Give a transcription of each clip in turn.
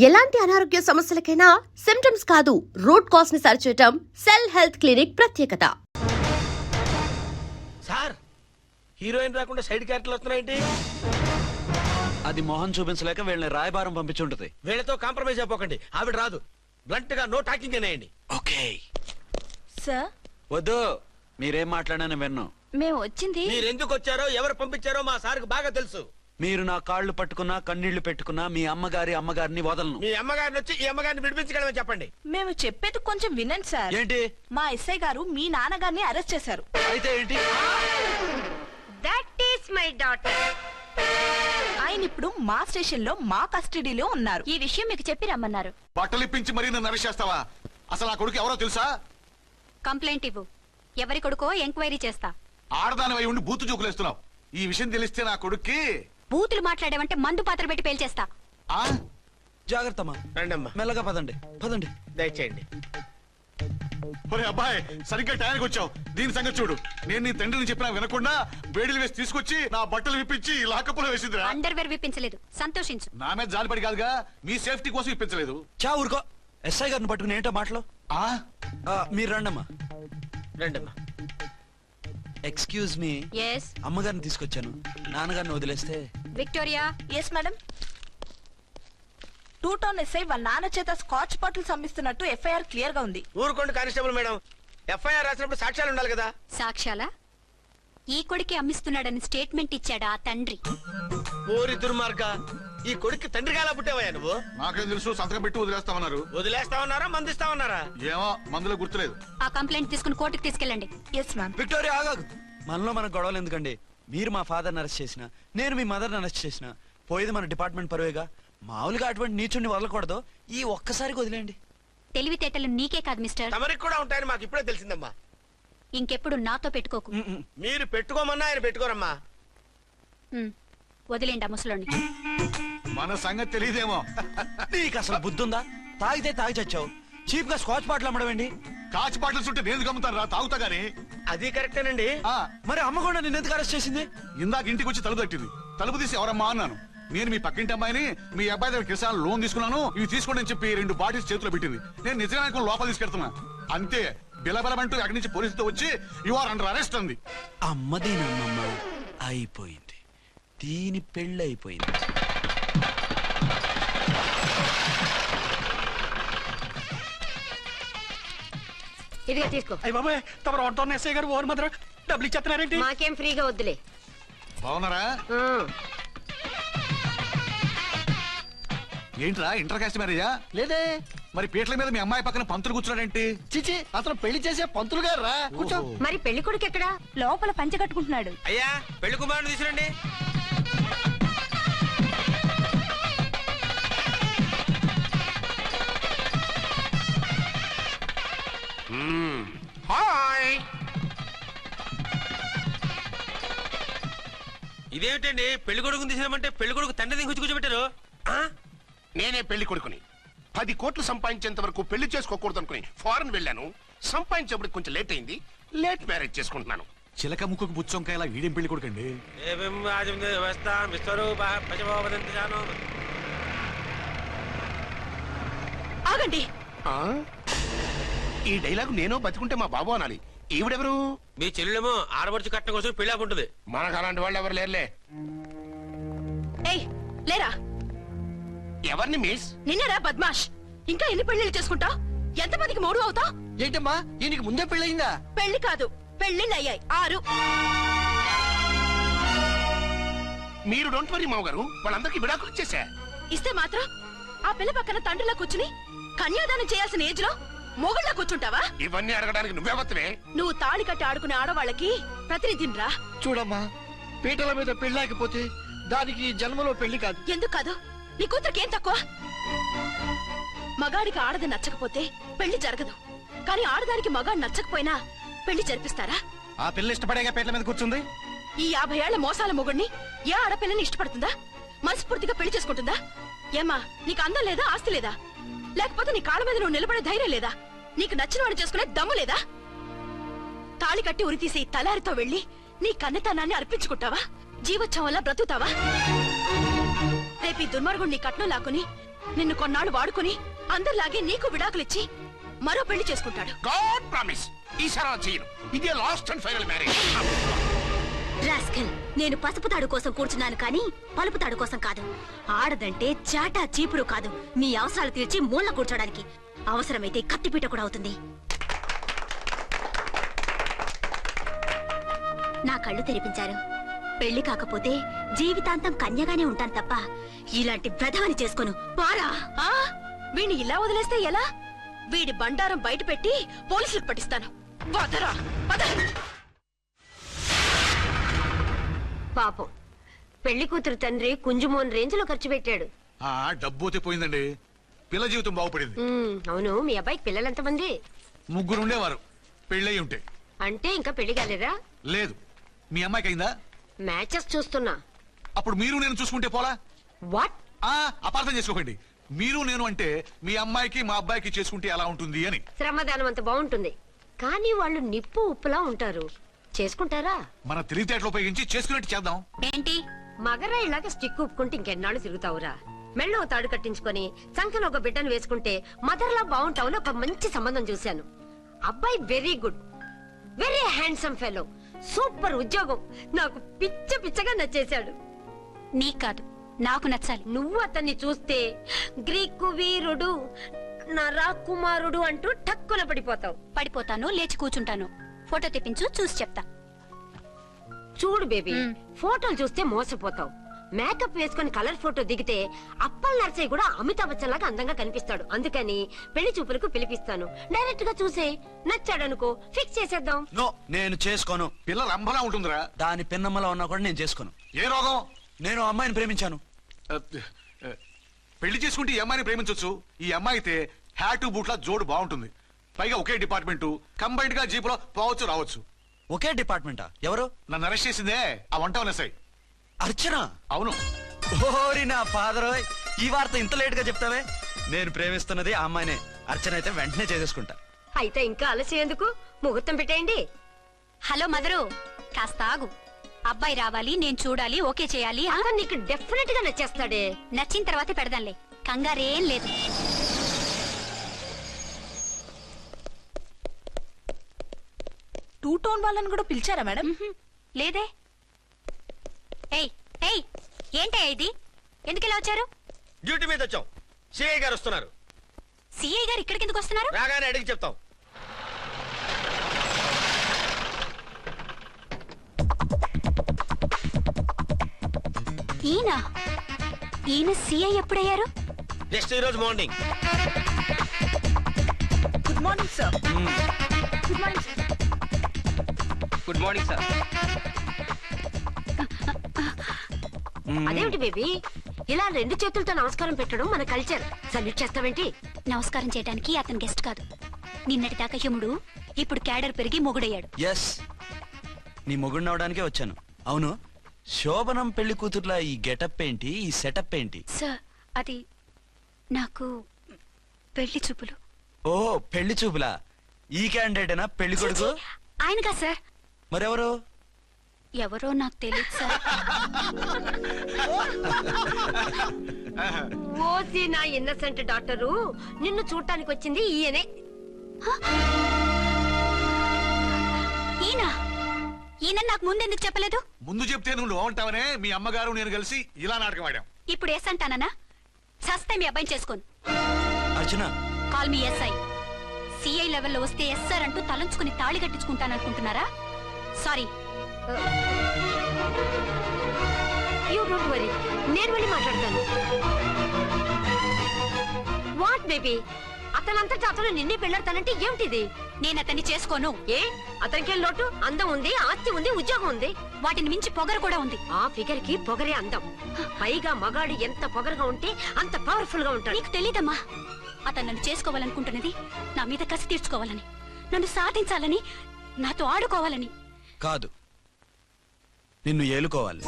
ఎలాంటి అనారోగ్య సమస్యలకైనా సిమ్టమ్స్ కాదు రూట్ కాజ్ ని సరిచేయటం సెల్ హెల్త్ క్లినిక్ ప్రత్యేకత. సార్ హీరోయిన్ రాకుండా సైడ్ క్యారెక్టర్లు వస్తున్నాయేంటి? అది మోహన్ చూపించలేక వీళ్ళని రాయబారం పంపించుంటది. వీళ్ళతో కాంప్రమైజ్ అయిపోకండి, ఆవిడ రాదు. బ్లంట్ గా నో టాకింగ్ అనేయండి. ఓకే సార్ వద్దు, మీరేం మాట్లాడానని విన్ను. మేము వచ్చింది మీరు ఎందుకు వచ్చారో ఎవరు పంపించారో మా సార్కి బాగా తెలుసు. మీరు నా కాళ్ళు పట్టుకున్నా కన్నీళ్లు పెట్టుకున్నా మీ అమ్మగారిని వదలను. మీ అమ్మగారిని వచ్చి ఈ అమ్మగారిని విడిపించగలమని చెప్పండి. మేము చెప్పేది కొంచెం వినండి సార్. ఏంటి? మా ఎస్ఐ గారు మీ నాన్నగారిని అరెస్ట్ చేశారు. అయితే ఏంటి? That is my daughter. ఆయన ఇప్పుడు మా స్టేషన్ లో మా కస్టడీలో ఉన్నారు. ఈ విషయం మీకు చెప్పి రమ్మన్నారు. బట్టలిప్పించి మరీ నన్ను అరెస్ట్ చేస్తావా? అసలు ఆ కొడుకు ఎవరో తెలుసా? కంప్లైంట్ ఇవ్వు. ఎవరి కొడుకో ఎంక్వైరీ చేస్తా. ఆడదానివై ఉండి బూతు చూకులేస్తున్నావు. ఈ విషయం తెలిస్తే నా కొడుక్కి బూతులు మాట్లాడేవంటే మందు పాత్ర పెట్టి పేల్చేస్తా. ఆ జాగ్రత్తమ్మా, రండమ్మా, మెల్లగా పదండి పదండి. దయచేయండి. ఒరే అబ్బాయి, సరిగ్గా టయానికి వచ్చావు. దీని సంగతి చూడు. నేను నీ తండ్రిని చెప్పినా వినకుండా వేడిలు వేసి తీసుకొచ్చి నా బట్టలు విప్పించి లాకప్పులో వేసిందిరా. అండర్వేర్ విప్పించలేదు, సంతోషించు. నా మీద జాలిపడి కాదుగా, మీ సేఫ్టీ కోసం ఇప్పించలేదు. చా ఊరుకో. ఎస్ఐ గారిని పట్టుకుని ఏంటో మాటలు. ఆ మీరు రండమ్మా. రండమ్మా. Excuse me. ఎస్ అమ్మగారిని తీసుకొచ్చాను, నాన్నగారిని వదిలేస్తే. Victoria. Yes madam. 2 town SI వాళ్ళ నాన్న చేత స్కాచ్ బాటిల్స్ అమ్మిస్తున్నట్టు ఎఫ్ఐఆర్ క్లియర్ గా ఉంది. ఊరుకోండి కానిస్టేబుల్ మేడం, ఎఫ్ఐఆర్ రాసినప్పుడు సాక్ష్యాలు ఉండాలి కదా. సాక్ష్యాలా? ఈ కొడుకే అమ్మిస్తున్నాడని స్టేట్మెంట్ ఇచ్చాడా ఆ తండ్రి? ఓరి దుర్మార్గ, ఈ కొడుక్కి తండ్రిగా ఎలా పుట్టావయ్యా నువ్వు? నాకేం తెలుసు, సంతకం పెట్టి వదిలేస్తామన్నారు. వదిలేస్తామన్నారా మందిస్తామన్నారా? ఏమో, మందులో గుర్తులేదు. ఆ కంప్లైంట్ తీసుకుని కోర్టుకు తీసుకెళ్ళండి. Yes ma'am. విక్టోరియా ఆగాగు. మనలో మన గొడవలు ఎందుకండి? మీరు మా ఫాదర్ని అరెస్ట్ చేసిన, నేను మీ మదర్ని అరెస్ట్ చేసిన, పోయేది మన డిపార్ట్మెంట్ పరువేగా. మామూలుగా అటువంటి నీచుని వదలకూడదు. ఈ ఒక్కసారికి వదిలేండి. తెలివితేటలు నీకే కాదు మిస్టర్, తమరికి కూడా ఉంటాయని మాకు ఇప్పుడే తెలిసిందమ్మా. ఇంకెప్పుడు నాతో పెట్టుకోకు. మీరు పెట్టుకోమన్నా ఆయన పెట్టుకోరమ్మా. వదిలేండి ఆ ముసలోని. మన సంగతి తెలియదేమో. నీకు అసలు బుద్ధి ఉందా? తాగితే తాగి చచ్చావు, చీప్ గా స్కాచ్ బాటిల్ అమ్మడమేంటి? కాచి బాటలు చుట్టూ నేను గమ్ముతాను రా, తాగుతా గానీ. అది కరెక్టేనండి. మరి అమ్మ కూడా నిన్ను ఎందుకు అరెస్ట్ చేసింది? ఇందాక ఇంటికి వచ్చి తలుపు తట్టింది. తలుపు తీసి ఎవరమ్మా అన్నాను. నేను మీ పక్కింటి అమ్మాయిని, మీ అబ్బాయి దగ్గర కిసాన్ లోన్ తీసుకున్నాను, ఇవి తీసుకోండి అని చెప్పి 2 బాటిల్స్ చేతిలో పెట్టింది. నేను నిజంగా లోపల తీసుకెళ్తున్నా. అంతే, బిలబలమంటూ అక్కడి నుంచి పోలీసుతో వచ్చి యు ఆర్ అండర్ అరెస్ట్ అంది. అమ్మదేనమ్మమ్మ అయిపోయింది, దీని పెళ్ళి అయిపోయింది. ఇదిగా తీసుకో. అయ్య బాబాయ్, తమరు ఆటో ఎస్ఐ గారు ఓవర్ మాత్రం డబ్బులు ఇచ్చేస్తున్నారేంటి? మాకేం ఫ్రీగా వద్దులే. బాగున్నారా? ఏంట్రా ఇంటర్ కాస్ట్ మ్యారేజా? లేదే. మరి పీటల మీద మీ అమ్మాయి పక్కన పంతులు కూర్చున్నాడేంటి? చిచి, అతను పెళ్లి చేసే పంతులు గారు రా. కూర్చో. మరి పెళ్లి కొడుకు ఎక్కడా? లోపల పంచ కట్టుకుంటున్నాడు. అయ్యా, పెళ్లి కుమారుని తీసుకురండి. హాయ్. ఇదేమిటండి, పెళ్లి కొడుకుని తీసినామంటే పెళ్లి కొడుకు తండ్రి దించి కూర్చోబెట్టారు. నేనే పెళ్లి కొడుకుని. 10 కోట్లు సంపాదించేంత వరకు పెళ్లి చేసుకోకూడదు అనుకుని ఫారెన్ వెళ్ళాను. సంపాదించేప్పుడు కొంచెం లేట్ అయింది. లేట్ మ్యారేజ్ చేసుకుంటున్నాను. చిలక ముక్కుకు బుచ్చొంకాయ ఇలా వీడేం పెళ్లి కొడుకండి? ఆగండి. ఈ డైలాగ్ నేను బతికుంటే మా బాబు అనాలి. ఈవిడెవరు? మీ చెల్లెమో ఆడబడుచు కట్టడం కోసం పెళ్లి ఆకుంటుంది. మనకు అలాంటి వాళ్ళు ఎవరు లేరులే. ఏయ్ లేరా. ఎవరిని మిస్? నిన్నరా బద్మాష్. ఇంకా ఎన్ని పెళ్లిళ్ళు చేసుకుంటావు? ఎంతమందికి మూడు అవుతా? ఏంటమ్మా, ఈయనకి ముందే పెళ్ళయిందా? పెళ్లి కాదు, పెళ్లిళ్ళు అయ్యాయి 6. మీరు డోంట్ వరీ మామగారు, వాళ్ళందరికీ విడాకులు ఇచ్చేసా. ఇస్తే మాత్రం ఆ పిల్ల పక్కన తండ్రిలా కూర్చుని కన్యాదానం చేయాల్సిన ఏజ్ లో మొగుళ్ళ కూర్చుంటావా? ఇవన్నీ అడగడానికి నువ్వెవత్తవే? నువ్వు తాళి కట్టి ఆడుకునే ఆడవాళ్ళకి ప్రతినిధిరా. చూడమ్మా, పీటల మీద పెళ్ళాకపోతే దానికి జన్మలో పెళ్లి కాదు. ఎందుకు కాదు? నీ కూతురికి ఏం తక్కువ? మగాడికి ఆడది నచ్చకపోతే పెళ్లి జరగదు. కానీ ఆడదానికి మగాడు నచ్చకపోయినా పెళ్లి జరిపిస్తారా? ఆ పిల్ల ఇష్టపడేగా పీటల మీద కూర్చుంది. ఈ 50 ఏళ్ల మోసాల మొగుడిని ఏ ఆడపిల్లని ఇష్టపడుతుందా? మనస్ఫూర్తిగా పెళ్లి చేసుకుంటుందా? ఏమ్మా, నీకు అందం లేదా, ఆస్తి లేదా? లేకపోతే నీ కాళ్ళ మీద నువ్వు నిలబడే ధైర్యం లేదా? నీకు నచ్చిన వాడు చేసుకునే దమ్ము లేదా? తాళి కట్టి ఉరితీసే తలారితో వెళ్లి నీ కన్నతనాన్ని అర్పించుకుంటావా? జీవోత్సవం వల్ల బ్రతుకుతావా? రేపు ఈ దుర్మార్గుడు నీ కట్నం లాక్కుని నిన్ను కొన్నాళ్ళు వాడుకుని అందరిలాగే నీకు విడాకులిచ్చి మరో పెళ్లి చేసుకుంటాడు. గాడ్ ప్రామిస్ ఈసారి అలా చేయను. ఇదే last and final marriage. Rascal, నేను పసుపు తాడు కోసం కూర్చున్నాను కానీ పలుపు తాడు కోసం కాదు. ఆడదంటే చాటా చీపురు కాదు, మీ అవసరాలు తీర్చి మూల కూర్చోడానికి. అవసరమైతే కత్తిపీట కూడా అవుతుంది. నా కళ్ళు తెరిపించారు. పెళ్లి కాకపోతే జీవితాంతం కన్యగానే ఉంటాను తప్ప ఇలాంటి ప్రధాని చేసుకోను. పారా వీణ్ణి ఇలా వదిలేస్తే ఎలా? వీడి బండారం బయట పెట్టి పోలీసులకు పట్టిస్తాను. వదరా, వద. పాపం పెళ్లి కూతురు తండ్రి కుంజుమోన్ రేంజ్ లో ఖర్చు పెట్టాడు. ఆ డబ్బు అయితే పోయిందండి, పిల్ల జీవితం బాగుపడింది. అవును, మీ అబ్బాయికి పిల్లలు ఎంతమంది? 3 ఉండేవారు, పెళ్ళయి ఉంటే. అంటే ఇంకా పెళ్లి కాలేదా? లేదు. మీ అమ్మాయికి అయిందా? మ్యాచెస్ చూస్తున్నా. అప్పుడు మీరు నేను చూసుకుంటే పోలా? వాట్? అపార్థం చేసుకోకండి. మీరు నేను అంటే మీ అమ్మాయికి మా అబ్బాయికి చేసుకుంటే ఎలా ఉంటుంది అని. శ్రమదానం అంత బాగుంటుంది, కానీ వాళ్ళు నిప్పు ఉప్పులా ఉంటారు. చేసుకుంటారా? మన తెలివితేటలు ఉపయోగించి చేసుకున్నట్టు చేద్దాం. ఏంటి మగరాయిలాగా స్టిక్ ఉప్పుకుంటే ఇంకెన్నాళ్ళు తిరుగుతావురా? మెళ్ళో తాడు కట్టించుకొని సంకన ఒక బిడ్డను వేసుకుంటే మదర్లా బాగుంటావుని ఒక మంచి సంబంధం చూశాను. అబ్బాయి very good, very handsome fellow, super ఉద్యోగం. నాకు పిచ్చగా నచ్చేశాడు. నీకు కాదు, నాకు నచ్చాలి. నువ్వు అతన్ని చూస్తే గ్రీకు వీరుడు, నా రాకుమారుడు అంటూ టక్కున పడిపోతావు. పడిపోతాను, లేచి కూర్చుంటాను. ఫోటో తెప్పించు, చూసి చెప్తా. చూడు బేబీ, ఫోటోలు చూస్తే మోసపోతావు. మేకప్ వేసుకుని కలర్ ఫోటో దిగితే అప్పల్ నర్సయ్య కూడా అమితాబ్ బచ్చన్ లాగా అందంగా కనిపిస్తాడు. అందుకని పెళ్లి చూపులకు పిలిపిస్తాను. డైరెక్ట్ గా చూసే నచ్చాడనుకో, ఫిక్స్ చేసేద్దాం. నో, నేను చేసుకోను. పిల్ల రంభలా ఉంటుందిరా. దాని పిన్నమ్మలా ఉన్నా కూడా నేను చేసుకోను. ఏ రోగం? నేను అమ్మాయిని ప్రేమించాను. పెళ్లి చేసుకుంటే ఈ అమ్మాయిని ప్రేమించొచ్చు. ఈ అమ్మాయి అయితే హ్యాటు బూట్ల జోడు బాగుంటుంది. పైగా ఒకే డిపార్ట్మెంట్, కంబైన్డ్ గా జీపులో పోవచ్చు రావచ్చు. ఒకే డిపార్ట్మెంటా? ఎవరు? నన్ను అరెస్ట్ చేసిందే ఆ వంట ఉన్నసాయి. అర్చన? అవును. ఓరి నా ఫాదర్, ఈ వార్త ఇంత లేట్ గా చెప్తావే. నేను ప్రేమిస్తున్నది ఆ అమ్మాయినే. అర్చన అయితే వెంటనే చేసేసుకుంటా. అయితే ఇంకా ఆలస్యం ఎందుకు, ముహూర్తం పెట్టేయండి. హలో మదరు, కాస్త ఆగు. అబ్బాయి రావాలి, నేను చూడాలి, ఓకే చేయాలి. అతను నీకు డెఫినెట్ గా నచ్చేస్తాడే. నచ్చిన తర్వాతే పెడదాంలే, కంగారేం లేదు. టూ టోన్ వాళ్ళని కూడా పిలిచారా మేడం? లేదే. ఏయ్ ఏయ్, ఏంటయ్యా ఇది? ఎందుకు ఇలా వచ్చారు? డ్యూటీ మీద వచ్చాం. సిఐ గారు వస్తున్నారు. సిఐ గారు ఇక్కడికి ఎందుకు వస్తున్నారు? రాగానే అడిగి చెప్తాం. ఈయన సిఐ ఎప్పుడయ్యారు? నెక్స్ట్ ఈ రోజు morning. Good morning sir. Good morning sir. Good morning sir. అదేమిటి బేబీ, ఇలా 2 చేతులతో నమస్కారం పెట్టడం మన కల్చర్. సల్యూట్ చేస్తావేంటి? నమస్కారం చేయడానికి అతను గెస్ట్ కాదు. నిన్నటి దాకా యముడు, ఇప్పుడు క్యాడర్ పెరిగి మొగుడయ్యాడు. ఎస్, నీ మొగుడిని అవడానికే వచ్చాను. అవును, శోభనం పెళ్లి కూతుర్లా ఈ గెటప్ ఏంటి, ఈ సెటప్ ఏంటి? సార్, అది నాకు పెళ్లి చూపులు. ఓ, పెళ్లి చూపులా? ఈ క్యాండిడేటేనా పెళ్లి కొడుకు? ఆయనగా సార్. మరెవరు? ఎవరో నాకు తెలియదు సార్. ఓసి నా ఇన్నసెంట్ డాక్టరు, నిన్ను చూడటానికి వచ్చింది ఈయనే. ఈయన నాకు ముందెందుకు చెప్పలేదు? ముందు చెప్తే నువ్వు బాగుంటావనే మీ అమ్మగారు నేను కలిసి ఇలా నాటకం ఆడాం. ఇప్పుడు ఎస్ అంటానా? సస్తే మీ అబ్బాయిని చేసుకోను. అర్చన, కాల్ మీ ఎస్ఐ. సిఐ లెవెల్లో వస్తే ఎస్ఆర్ అంటూ తలంచుకుని తాళి కట్టించుకుంటాననుకుంటున్నారా? సారీ. యూ డోంట్ వరీ, నేను వెళ్ళి మాట్లాడతాను. వాట్ బేబీ, అతనంతటా అతను నిన్నే పెళ్ళాడతానంటే ఏమిటిది? నేను అతన్ని చేసుకోను. ఏ, అతనికేం లోటు? అందం ఉంది, ఆస్తి ఉంది, ఉద్యోగం ఉంది. వాటిని మించి పొగరు కూడా ఉంది. ఆ ఫిగర్ కి పొగరే అందం. పైగా మగాడు ఎంత పొగరుగా ఉంటే అంత పవర్ఫుల్ గా ఉంటాడు. నీకు తెలీదమ్మా, అతను నన్ను చేసుకోవాలనుకుంటున్నది నా మీద కసి తీర్చుకోవాలని, నన్ను సాధించాలని, నాతో ఆడుకోవాలని కాదు, నిన్ను ఏలుకోవాలి.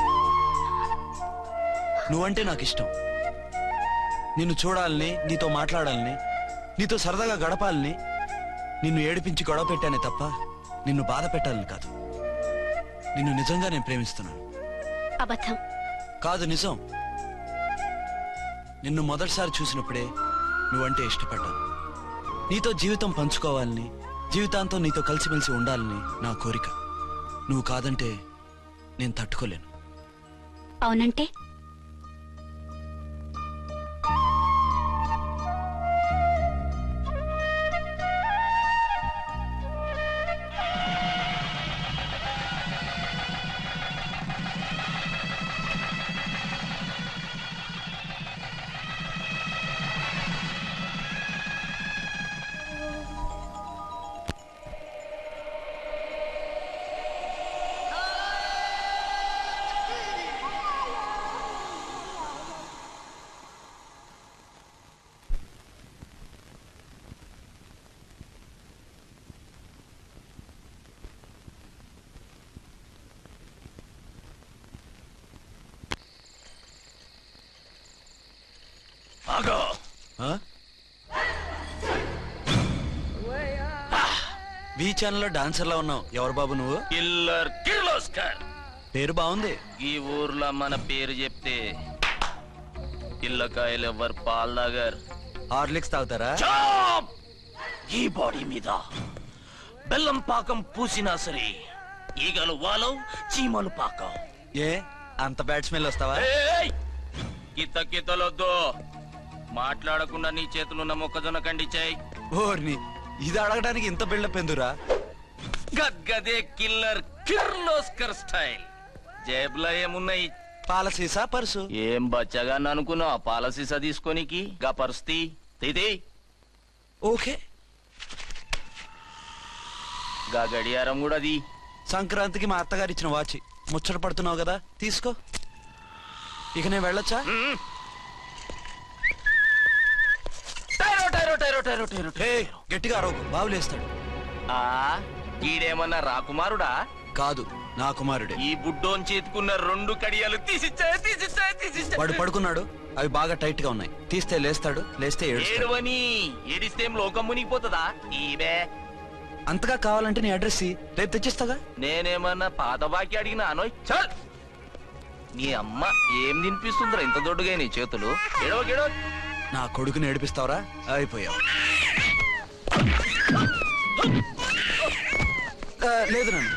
నువ్వంటే నాకు ఇష్టం. నిన్ను చూడాలని, నీతో మాట్లాడాలని, నీతో సరదాగా గడపాలని, నిన్ను ఏడిపించి గొడవ పెట్టానే తప్ప నిన్ను బాధ పెట్టాలని కాదు. నిన్ను నిజంగా నేను ప్రేమిస్తున్నాను. అబద్ధం కాదు, నిజం. నిన్ను మొదటిసారి చూసినప్పుడే నువ్వంటే ఇష్టపడ్డాను. నీతో జీవితం పంచుకోవాలని, జీవితాంతం నీతో కలిసిమెలిసి ఉండాలని నా కోరిక. నువ్వు కాదంటే నేను తట్టుకోలేను. అవునంటే వి ఛానల్లో డాన్సర్లా ఉన్నావు. ఎవరు బాబు నువ్వు? కిల్లర్ కిర్లోస్కర్. పేరు బాగుంది. ఈ ఊర్లో మన పేరు చెప్తే పిల్లకాయలు ఎవరు పాల్ తాగర్. హార్లిక్స్ తాగుతారా? ఈ బాడీ మీద బెల్లం పాకం పూసినా సరే ఈగలు వాలవు, చీమలు పాకం. ఏ అంత బ్యాడ్ స్మెల్ వస్తావా? కిత కితలొద్దు. మాట్లాడకుండా నీ చేతులున్న మొక్కజొన్న కండిచాయి. ఓర్ని, ఇది అడగడానికి ఇంత బిల్డప్ ఎందురా? గద్గదే కిల్లర్ కిర్లోస్కర్ స్టైల్. జేబులో ఏమున్నాయి? పాలసీసా పర్సు? ఏం బచ్చగా అనుకున్నావు పాలసీసా తీసుకోనికి? గా పరిస్థితి తీది. ఓకే. గా గడియారం కూడా అది. సంక్రాంతికి మా అత్తగారు ఇచ్చిన వాచి. ముచ్చట పడుతున్నావు కదా, తీసుకో. ఇక నేను వెళ్ళొచ్చా? గట్టిగా అరవకు, బావులేస్తాడు. ఈడేమన్నా రాకుమారుడా? కాదు, నా కుమారుడే. ఈ బుడ్డోన్ చేతుకున్న 2 కడియాలు తీసిచ్చాయి. వాడు పడుకున్నాడు, అవి బాగా టైట్ గా ఉన్నాయి. తీస్తే లేస్తాడు, లేస్తే ఏడుస్తాడు. ఏడవని ఏడిస్తే లోకం మునిగిపోతుందా? ఈబే అంతగా కావాలంటే నీ అడ్రస్ రేపు తెచ్చిస్తాగా. నేనేమన్నా పాత బాకి అడిగినా అనోయ్. చల్, నీ అమ్మ ఏం తినిపిస్తుందిరా ఇంత దొడ్డుగా నీ చేతులు? ఎడవ నా కొడుకుని ఏడిపిస్తావరా? అయిపోయావు. లేదు నన్ను.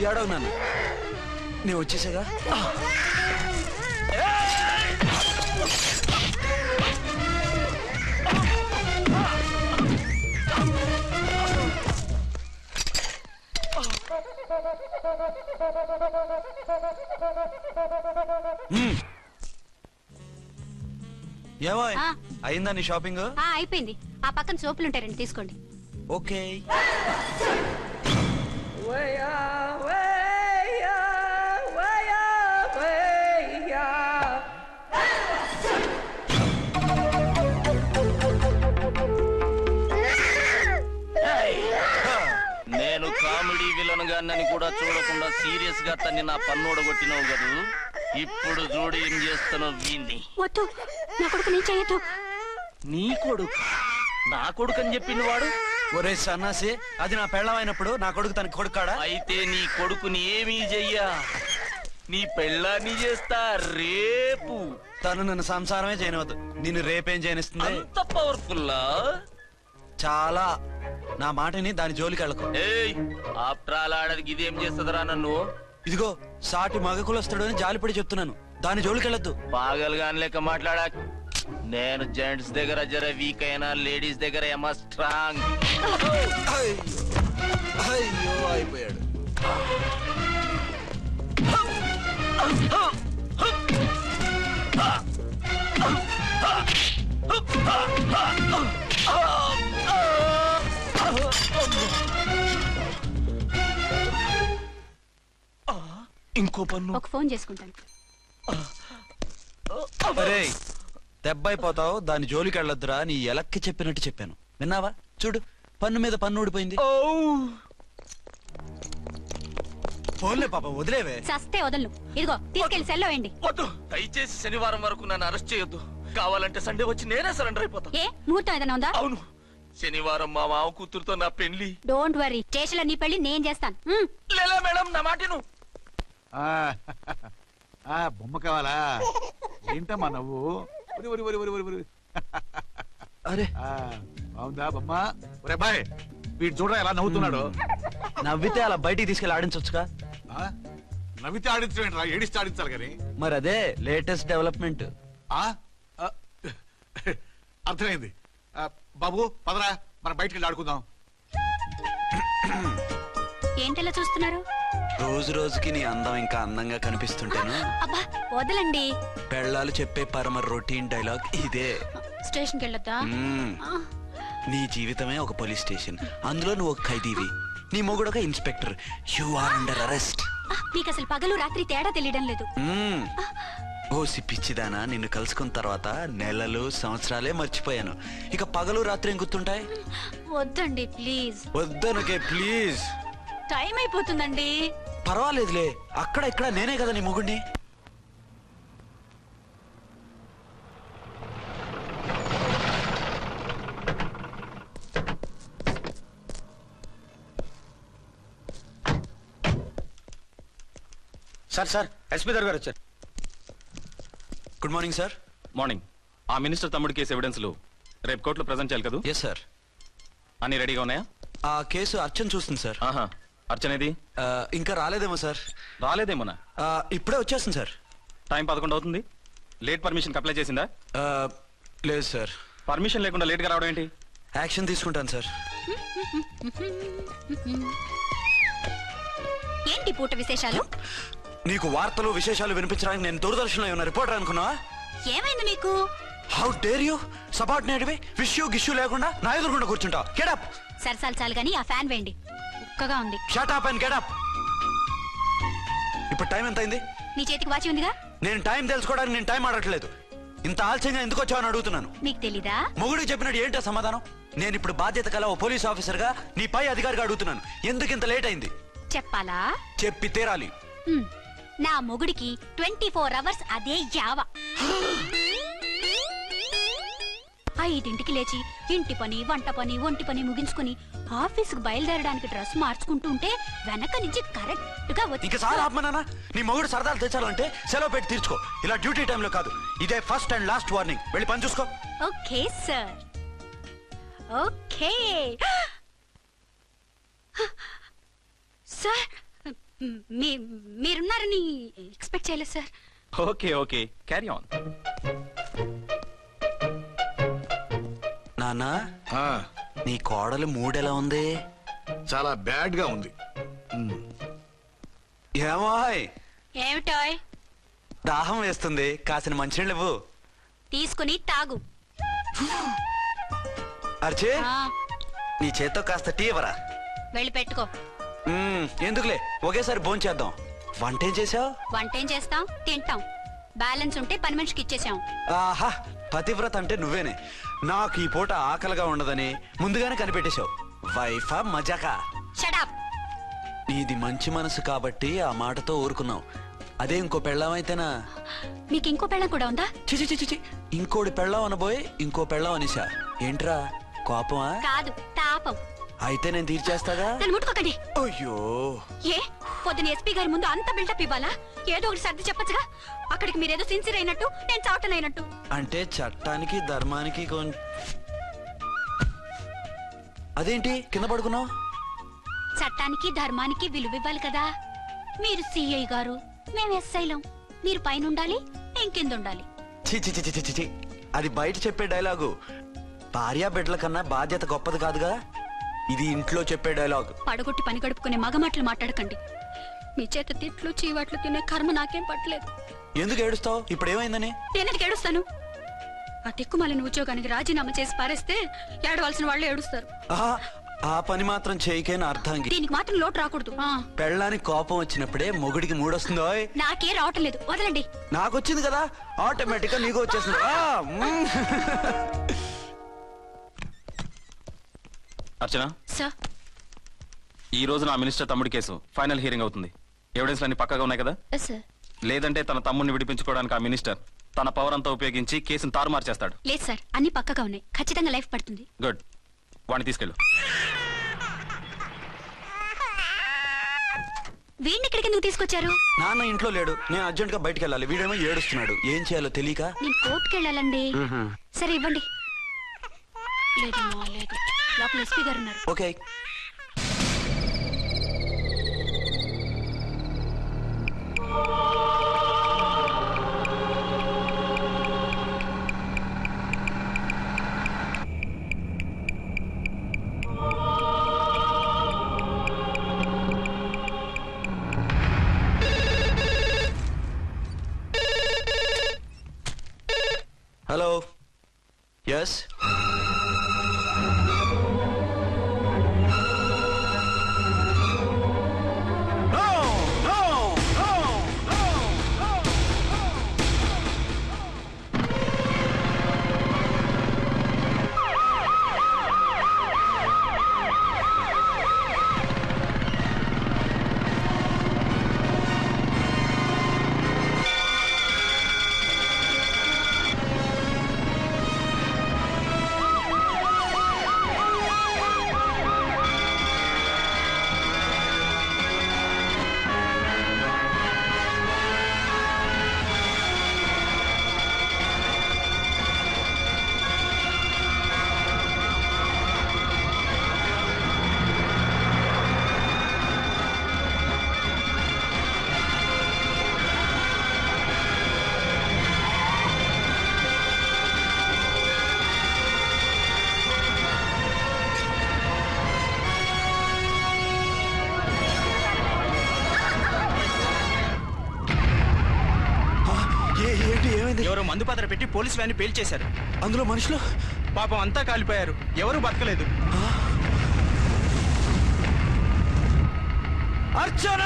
ఏడవు నన్ను, నేను వచ్చేసాగా. ఏమో అయిందా నీ షాపింగ్? అయిపోయింది. ఆ పక్కన సోపులుంటారండి, తీసుకోండి. ఓకే. నేను కామెడీ విలన్ గాన్నని కూడా చూడకుండా సీరియస్ గా తన్ని నా పన్నోడగొట్టినావు కదూ. ఇప్పుడు చూడు ఏం చేస్తున్నావు వీణ్ణి. వద్దు, నా కొడుకు నేను చెయ్యొద్దు. నీ కొడుకు? నా కొడుకు అని చెప్పింది వాడు. ఒరే సన్నాసి, అది నా పెళ్ళమైనప్పుడు నా కొడుకు తన కొడుకాడా? అయితే నీ కొడుకుని ఏమీ చెయ్యా, నీ పెళ్ళాన్ని చేస్తా రేపు. తను నన్ను సంసారమే చేయనవద్దు, నిన్ను రేపేం చేయనిస్తుంది? అంత పవర్ఫుల్లా? చాలా. నా మాటని దాని జోలికి వెళ్ళకు. ఏయ్, ఆఫ్టర్ ఆల్ ఆడదికి ఇదేం చేస్తుందిరా నన్ను? ఇదిగో సాటి మగ కులస్తుడు అని జాలిపడి చెప్తున్నాను, దాని జోలికి వెళ్ళొద్దు. పాగలుగాని లెక్క మాట్లాడా. నేను జెంట్స్ దగ్గర జర వీక్ అయినా లేడీస్ దగ్గర ఏమో స్ట్రాంగ్. అయ్యో అయిపోయాడు. ఇంకో పన్ను. ఒక ఫోన్ చేసుకుంటాను. అరే దెబ్బైపోతావు, దాని జోలికి వెళ్ళొద్దురా. నీ ఎలక్కి చెప్పినట్టు చెప్పాను, విన్నావా? చూడు, పన్ను మీద పన్ను ఊడిపోయింది. ఫోన్లే పాప, వదిలేవే. చస్తే వదలను. ఇదిగో తీసుకెళ్లి సెల్లో వేయండి. వద్దు, దయచేసి శనివారం వరకు నన్ను అరెస్ట్ చేయొద్దు. కావాలంటే సండే వచ్చి నేనే సరెండర్ అయిపోతా. ఏ ముహూర్తం ఏదైనా ఉందా? అవును, శనివారం మా మామ కూతురుతో నా పెళ్లి. డోంట్ వరీ, స్టేషన్లో నీ పెళ్లి నేను చేస్తాను. లేలా మేడం, నా మాటను. బొమ్మ కావాలా? ఏంటమ్మా నవ్వు? ఒరి ఒరి ఒరి ఒరి ఒరి ఒరి. అరే బాగుందా బొమ్మ? ఒరే బాయ్, వీడు చూడరా ఎలా నవ్వుతున్నాడు. నవ్వితే అలా బయటికి తీసుకెళ్ళి ఆడించొచ్చుగా. నవ్వితే ఆడించడం, ఏడిస్తే ఆడించాలి కానీ. మరి అదే లేటెస్ట్ డెవలప్మెంట్. అర్థమైంది. బాబు పదరా, మనం బయటికి వెళ్ళి ఆడుకుందాం. ఏంటలా చూస్తున్నారు? రోజు రోజుకి నీ అందం ఇంకా అందంగా కనిపిస్తుంటాను. అబ్బా వదలండి. పెళ్ళాలు చెప్పే పరమ రొటీన్ డైలాగ్ ఇదే. స్టేషన్కి వెళ్ళొద్దా? నీ జీవితమే ఒక పోలీస్ స్టేషన్, అందులో నువ్వు ఒక ఖైదీవి, నీ మొగుడు ఒక inspector. You are under arrest. మీకు అసలు పగలు రాత్రి తేడా తెలియడం లేదు. ఓ సిప్పిచ్చిదానా, నిన్ను కలుసుకున్న తర్వాత నెలలు సంవత్సరాలే మర్చిపోయాను. ఇక పగలు రాత్రి ఏం గుర్తుంటాయి? వద్దండి ప్లీజ్. వద్దనుకే ప్లీజ్. టైం అయిపోతుందండి. పర్వాలేదులే, అక్కడ ఇక్కడ నేనే కదా నీ మొగుడిని. సార్ ఎస్పీ గారు వచ్చారు. Good morning sir. మార్నింగ్. ఆ మినిస్టర్ తమ్ముడి కేసు ఎవిడెన్స్లు రేపు కోర్టులో ప్రెజెంట్ చేయాలి కదా? Yes sir. అన్ని రెడీగా ఉన్నాయా? ఆ కేసు అర్చన్ చూస్తుంది సార్. ఆహా, అర్చనేది? ఇంకా రాలేదేమో సార్. రాలేదేమోనా? ఇప్పుడే వచ్చేస్తుంది సార్. టైం 11 అవుతుంది. లేట్ పర్మిషన్ అప్లై చేసిందా? లేదు సార్. పర్మిషన్ లేకుండా లేట్ గా రావడం ఏంటి? యాక్షన్ తీసుకుంటాను సార్. ఏంటి పూట విశేషాలు? నీకు వార్తలు విశేషాలు వినిపించడానికి నేను దూరదర్శన్లో ఉన్న రిపోర్టర్ అనుకున్నావా? ఏమైంది నీకు? హౌ డేర్ యూ సబార్డినేట్వి విష్యూ గిష్యూ లేకుండా నా ఎదురుకుండా కూర్చుంటావు? Get up. సరసాలు చాలు గానీ ఆ ఫ్యాన్ వేయండి, ఉక్కగా ఉంది. Shut up and get up. ఇప్పుడు టైం ఎంత అయింది? నీ చేతికి వాచి ఉందిగా. నేను టైం తెలుసుకోవడానికి నేను టైం ఆడట్లేదు. ఇంత ఆలస్యంగా ఎందుకు వచ్చావని అడుగుతున్నాను. మీకు తెలీదా? మొగుడికి చెప్పినట్టు ఏంటో సమాధానం? నేను ఇప్పుడు బాధ్యత కల ఓ పోలీస్ ఆఫీసర్ గా నీ పై అధికారిగా అడుగుతున్నాను, ఎందుకు ఇంత లేట్ అయింది? చెప్పాలా? చెప్పి తీరాలి. నా మొగుడికి 24 అవర్స్ అదే యావ. 5ంటికి లేచి ఇంటి పని, వంట పని, ఒంటి పని ముగించుకుని ఆఫీసుకు బయలుదేరడానికి డ్రెస్ మార్చుకుంటూ ఉంటే వెనక నుంచి కరెక్ట్ గా వచ్చి. ఇంకా చాలా ఆత్మనానా, నీ మొగుడు సరదాలు తెచ్చాలంటే సెలవు పెట్టి తీర్చుకో. ఇలా డ్యూటీ టైంలో కాదు. ఇదే ఫస్ట్ అండ్ లాస్ట్ వార్నింగ్. వెళ్ళి పని చూసుకో. Okay sir, okay sir. మీరున్నారని ఎక్స్పెక్ట్ చేయలేదు సార్. Okay okay, carry on. నాన్నా, నీ కోడలు మూడెలా ఉంది? చాలా బ్యాడ్ గా ఉంది. ఏమాయ్? ఏమిటాయ్? దాహం వేస్తుంది, కాసిన మంచినీళ్ళు ఇవ్వు. తీసుకుని తాగు. అర్చే, నీ చేత్తో కాస్త టీ ఇవ్వరా? వెళ్ళి పెట్టుకో. ఎందుకులే, ఒకేసారి భోంచేద్దాం. వంటేం చేసావు? వంటేం చేస్తాం, తింటాం. బ్యాలెన్స్ ఉంటే పని మనిషికి ఇచ్చేసాం. ఆహా, పతివ్రత అంటే నువ్వేనే. నాకు ఈ పూట ఆకలిగా ఉండదని ముందుగానే కనిపెట్టేశావు. వైఫా మజాకా? Shut up. నీది మంచి మనసు కాబట్టి ఆ మాటతో ఊరుకున్నావు. అదే ఇంకో పెళ్ళాం అయితేనా? మీకు ఇంకో పెళ్ళం కూడా ఉందా? చిచి చిచి చి, ఇంకోటి పెళ్ళాం అనబోయి ఇంకో పెళ్ళాం అనిసా. ఏంట్రా కోపమా? కాదు, తాపం. అయితే నేను తీర్చేస్తాగా. నన్ను ముట్టుకోకండి. అయ్యో, ఏ పొద్దున ఎస్పీ గారి ముందు అంత బిల్డప్ ఇవ్వాలా? ఏదో ఒకటి సర్ది చెప్పచ్చుగా. అక్కడికి మీరేదో సిన్సియర్ అయినట్టు, నేను చావటం అయినట్టు. అంటే చట్టానికి ధర్మానికి అదేంటి కింద పడుకున్నావు? చట్టానికి ధర్మానికి విలువ ఇవ్వాలి కదా. మీరు సిఐ గారు, మేము ఎస్ఐలం. మీరు పైన ఉండాలి, నేను కింద ఉండాలి. చిచి చిచి చిచి చి, అది బయట చెప్పే డైలాగు. భార్యా బిడ్డల కన్నా బాధ్యత గొప్పది కాదుగా. ఇది ఇంట్లో చెప్పే డైలాగ్. పడగొట్టి పని గడుపుకునే మగమాటలు మాట్లాడకండి. మీ చేత తిట్లు చీవాట్లు తినే కర్మ నాకేం పట్టలేదు. ఎందుకు ఏడుస్తావు? ఇప్పుడు ఏమైందని? నేనెందుకు ఏడుస్తాను? ఆ తిక్కుమాలిన ఉద్యోగానికి రాజీనామా చేసి పారేస్తే ఏడవలసిన వాళ్ళు ఏడుస్తారు. ఆ పని మాత్రం చేయకేన అర్థంగి. దీనికి మాత్రం లోటు రాకూడదు. పెళ్ళానికి కోపం వచ్చినప్పుడే మొగుడికి మూడొస్తుందో? నాకే రావటం లేదు, వదలండి. నాకు వచ్చింది కదా, ఆటోమేటిక్ గా నీకు వచ్చేసింది. అర్చన సార్, ఈ రోజు నా మినిస్టర్ తమ్ముడి కేసు ఫైనల్ హియరింగ్ అవుతుంది. ఎవిడెన్స్ అన్ని పక్కగా ఉన్నాయి కదా? సార్. లేదంటే తన తమ్ముడిని విడిపించుకోవడానికి ఆ మినిస్టర్ తన పవర్ అంతా ఉపయోగించి కేసును తారుమారు చేస్తాడు. లేదు సార్, అన్ని పక్కగా ఉన్నాయి. ఖచ్చితంగా లైఫ్ పడుతుంది. గుడ్, వాడిని తీసుకెళ్ళు. వీడిని ఇక్కడికి ఎందుకు తీసుకొచ్చారు? నాన్న ఇంట్లో లేడు, నేను అర్జెంట్ గా బయటికి వెళ్ళాలి. వీడేమో ఏడుస్తున్నాడు, ఏం చేయాలో తెలియక. నేను కోర్టుకి వెళ్ళాలండి. సరే ఇవ్వండి. లేదమ్మా లేదు, లోపల ఎస్పీ గారు ఉన్నారు. ఓకే. Hello, yes. ఎవరో మందు పాత్ర పెట్టి పోలీసు వ్యాన్ని పేల్చేశారు. అందులో మనుషులు పాపం అంతా కాలిపోయారు, ఎవరు బతకలేదు. అర్చన!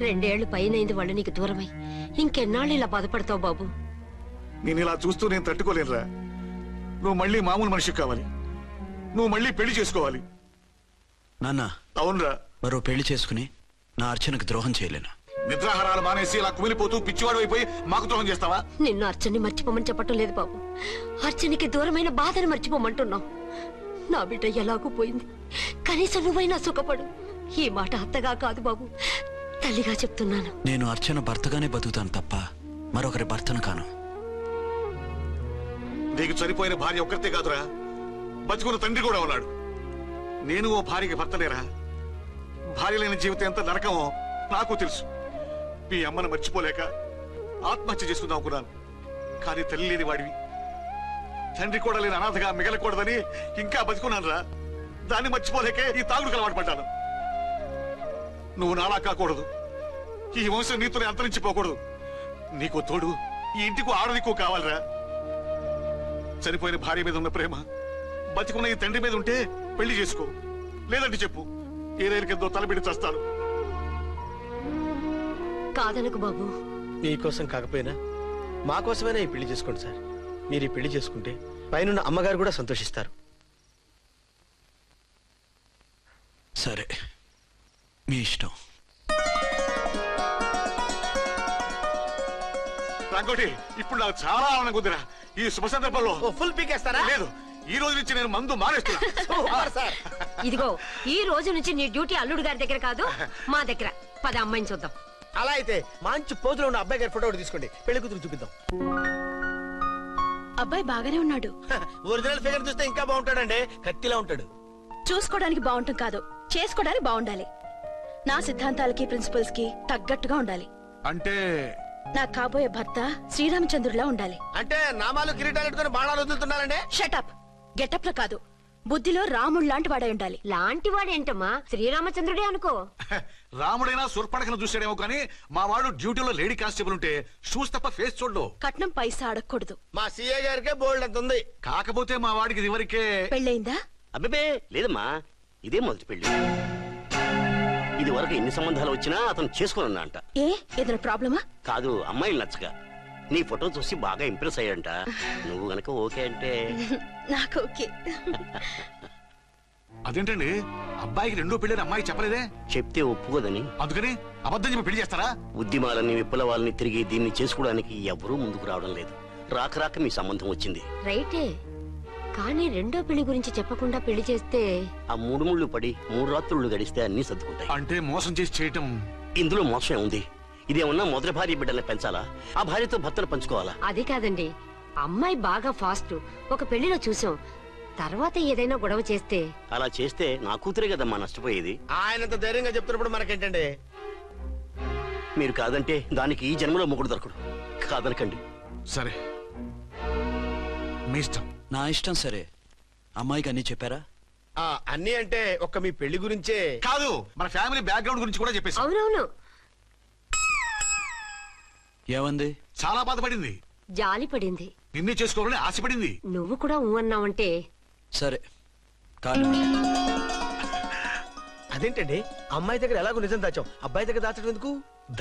రెండేళ్లు పైనైంది వాళ్ళు నీకు దూరమై. ఇంకెన్నాళ్ళు ఇలా బాధపడతావు బాబు? నేను ఇలా చూస్తూ నేను తట్టుకోలేనురా. నువ్వు మళ్ళీ మామూలు మనిషి కావాలి, నువ్వు మళ్ళీ పెళ్లి చేసుకోవాలి. నాన్న, అవునరా. మరో పెళ్లి చేసుకుని నా అర్చనకు ద్రోహం చేయలేను. నిద్రాహారాలు మానేసి ఇలా కుమిలిపోతూ పిచ్చివాడు అయిపోయి మాకు ద్రోహం చేస్తావా? నిన్ను అర్చన్ని మర్చిపోమని చెప్పటం లేదు బాబు. అర్చనికి దూరమైన బాధను మర్చిపోమంటున్నావు. నా బిడ్డ ఎలాగూ పోయింది, కనీసం నువ్వైనా సుఖపడు. ఈ మాట అత్తగా కాదు బాబు, తల్లిగా చెప్తున్నాను. నేను అర్చన భర్తగానే బతుకుతాను తప్ప మరొకరి భర్తను కాను. నీకు చనిపోయిన భార్య ఒక్కరితే కాదురా, బతుకున్న తండ్రి కూడా ఉన్నాడు. నేను ఓ భార్యకి భర్తలేరా? భార్య లేని జీవితం ఎంత నరకమో నాకు తెలుసు. మీ అమ్మను మర్చిపోలేక ఆత్మహత్య చేసుకుందాం అనుకున్నాను. కానీ తల్లి లేని వాడివి, తండ్రి కూడా లేని అనాథగా మిగలకూడదని ఇంకా బతుకున్నాను రా. దాన్ని మర్చిపోలేకే ఈ తాగుడుకు అలవాటు పడ్డాను. నువ్వు నాలా కాకూడదు, ఈ వంశం నీతోనే అంతరించిపోకూడదు. నీకో తోడు, ఈ ఇంటికి ఆడదికో కావాలరా. చనిపోయిన భార్య మీద ఉన్న ప్రేమ బతికున్న ఈ తండ్రి మీద ఉంటే పెళ్లి చేసుకో, లేదంటే చెప్పు, ఏ రైలు కిందో తలబిడి చేస్తాను. కాదనకు బాబు. మీకోసం కాకపోయినా మా కోసమైనా ఈ పెళ్లి చేసుకోండి సార్. మీరు ఈ పెళ్లి చేసుకుంటే పైన అమ్మగారు కూడా సంతోషిస్తారు. సరే, మీ ఇష్టం. రంగోటి, ఇప్పుడు నాకు చాలా ఆనందంగా ఉందిరా. ఈ శుభ సందర్భంలో ఫుల్ పీకేస్తారా? లేదు, ఈ రోజు నుంచి నేను మందు మానేస్తున్నా. ఇదిగో, ఈ రోజు నుంచి నీ డ్యూటీ అల్లుడు గారి దగ్గర కాదు, మా దగ్గర. పద అమ్మాయిని చూద్దాం. అలా అయితే మంచి పోజులో ఉన్న అబ్బాయి గారి ఫోటో ఒకటి తీసుకోండి, పెళ్లి కూతురు చూపిద్దాం. అబ్బాయి బాగానే ఉన్నాడు. ఒరిజినల్ ఫిగర్ చూస్తే ఇంకా బాగుంటాడండి, కత్తిలా ఉంటాడు. చూసుకోవడానికి బాగుంటాం కాదు, చేసుకోవడానికి బాగుండాలి. నా సిద్ధాంతాలకి ప్రిన్సిపల్స్ కి తగ్గట్టుగా ఉండాలి. అంటే నా కాబోయే భర్త శ్రీరామచంద్రులా ఉండాలి. అంటే నామాలు కిరీటాలు పెట్టుకుని బాణాలు వదులుతున్నారండి. షటప్. గెటప్ లో కాదు, బుద్ధిలో రాముడు లాంటి వాడై ఉండాలి. లాంటి వాడేంటమ్మా, శ్రీరామచంద్రుడే అనుకో. రాముడైనా సుర్పడకను చూసాడేమో కానీ మా వాడు డ్యూటీలో లేడీ కానిస్టేబుల్ ఉంటే షూస్ తప్ప ఫేస్ చూడడు. కట్నం పైసా అడగకూడదు. మా సీఏ గారికే బోల్డ్ అంత ఉంది. కాకపోతే మా వాడికి ఇదివరకే పెళ్ళయిందా? అబ్బే లేదమ్మా, ఇదే మొదటి పెళ్లి. ఇది వరకు ఎన్ని సంబంధాలు వచ్చినా అతను చేసుకోనున్నా అంట. ఏ ఏదైనా ప్రాబ్లమా? కాదు, అమ్మాయిలు నచ్చగా నీ ఫోటో చూసి బాగా ఇంప్రెస్ అయ్యంట. నువ్వు గనక ఓకే అంటే నాకు ఓకే. అదేంటండి, అబ్బాయికి రెండో పెళ్లి అమ్మాయి చెప్పలేదే? చెప్తే ఒప్పుకోదని. అందుకని అబద్ధం చెప్పి పెళ్లి చేస్తారా? ఉద్యమాలని విప్లవాలని తిరిగి దీన్ని చేసుకోవడానికి ఎవరూ ముందుకు రావడం లేదు. రాక రాక మీ సంబంధం వచ్చింది. రైటే, కానీ రెండో పెళ్లి గురించి చెప్పకుండా పెళ్లి చేస్తే ఆ 3 ముళ్ళు పడి 3 రాత్రులు గడిస్తే అన్ని సర్దుకుంటాయి. అంటే మోసం చేసి చేయటం. ఇందులో మోసం ఉంది. ఇదేమన్నా మొదటి భార్య బిడ్డల్ని పెంచాలా, ఆ భార్యతో భర్తను పంచుకోవాలా? అది కాదండి, అమ్మాయి బాగా ఫాస్ట్. ఒక పెళ్లిలో చూసాం, తర్వాత ఏదైనా గొడవ చేస్తే. అలా చేస్తే నా కూతురే కదమ్మా నష్టపోయేది. ఆయనంత ధైర్యంగా చెప్తున్నప్పుడు మనకేంటండి? మీరు కాదంటే దానికి ఈ జన్మలో మొగుడు దొరకడు. కాదనకండి. సరే, మీ ఇష్టం. నా ఇష్టం సరే. అమ్మాయికి అన్ని చెప్పారా? అన్ని అంటే ఒక్క మీ పెళ్లి గురించే కాదు, మన ఫ్యామిలీ బ్యాక్గ్రౌండ్ గురించి కూడా చెప్పేసి. అవునవును, ఏమంది? చాలా బాధపడింది, జాలి పడింది, నిన్నే చేసుకోవాలని ఆశపడింది. నువ్వు కూడా ఊ అన్నావంటే. సరే కానీ అదేంటండి, అమ్మాయి దగ్గర ఎలాగో నిజం దాచాం, అబ్బాయి దగ్గర దాచడం ఎందుకు?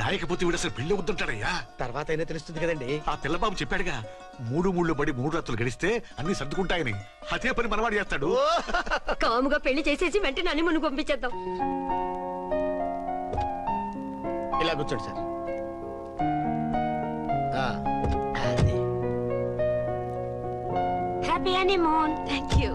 దాయకపోతే వీడు అసలు పెళ్లి వద్దుంటాడయ్యా. తర్వాత అయినా తెలుస్తుంది కదండి. ఆ పిల్లబాబు చెప్పాడుగా, 3 ముళ్ళు పడి 3 రాత్రులు గడిస్తే అన్ని సర్దుకుంటాయని. అదే పని మనవాడు చేస్తాడు. కాముగా పెళ్లి చేసేసి వెంటనే అన్ని మును పంపించేద్దాం. ఇలా కూర్చోండి sir. Happy honeymoon. Thank you.